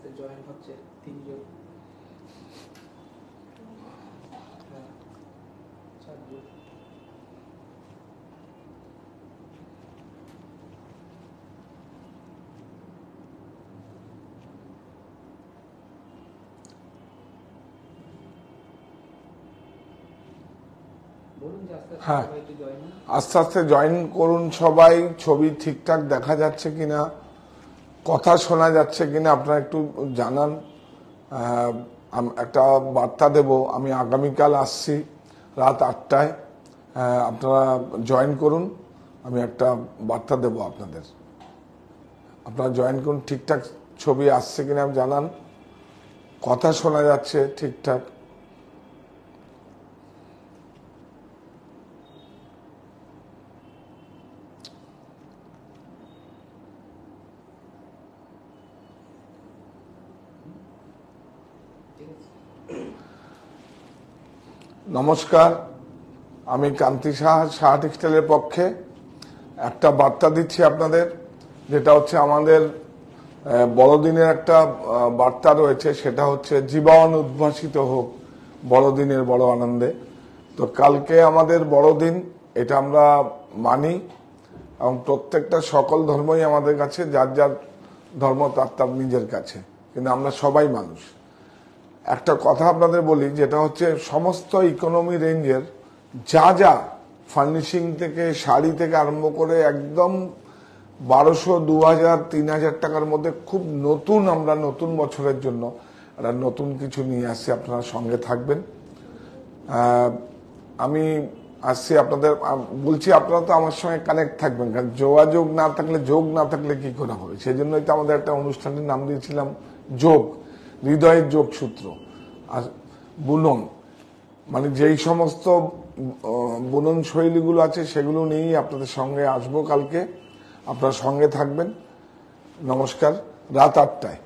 আস্তে জয়েন হচ্ছে 3 জন, 4 জন। হ্যাঁ, আস্তে আস্তে জয়েন করুন সবাই। ছবি ঠিকঠাক দেখা যাচ্ছে কিনা, কথা শোনা যাচ্ছে কিনা আপনারা একটু জানান। একটা বার্তা দেব, আমি আগামীকাল আসছি রাত 8টায়, আপনারা জয়েন করুন। আমি একটা বার্তা দেব আপনাদের, আপনারা জয়েন করুন। ঠিকঠাক ছবি আসছে কিনা জানান, কথা শোনা যাচ্ছে ঠিকঠাক। নমস্কার, আমি কান্তি সাহা টেক্সটাইলের পক্ষে একটা বার্তা দিচ্ছি আপনাদের, যেটা হচ্ছে আমাদের বড়দিনের একটা বার্তা রয়েছে, সেটা হচ্ছে জীবন উদ্ভাসিত হোক বড়দিনের বড় আনন্দে। তো কালকে আমাদের বড়দিন, এটা আমরা মানি, এবং প্রত্যেকটা সকল ধর্মই আমাদের কাছে, যার যার ধর্ম তার তার নিজের কাছে, কিন্তু আমরা সবাই মানুষ। একটা কথা আপনাদের বলি, যেটা হচ্ছে সমস্ত ইকোনমি রেঞ্জের যা যা ফার্নিশিং থেকে শাড়ি থেকে আরম্ভ করে একদম 1200, 2000, 3000 টাকার মধ্যে খুব নতুন, আমরা নতুন বছরের জন্য একটা নতুন কিছু নিয়ে আসছি, আপনারা সঙ্গে থাকবেন। আমি আসছি আপনাদের বলছি, আপনারা তো আমার সঙ্গে কানেক্ট থাকবেন, কারণ যোগাযোগ না থাকলে, যোগ না থাকলে কি করে হবে। সেই জন্যই তো আমাদের একটা অনুষ্ঠানের নাম দিয়েছিলাম যোগ, হৃদয়ের যোগসূত্র। আর বুনন, মানে যেই সমস্ত বুনন শৈলীগুলো আছে সেগুলো নিয়েই আপনাদের সঙ্গে আসবো কালকে, আপনারা সঙ্গে থাকবেন। নমস্কার, রাত 8টায়।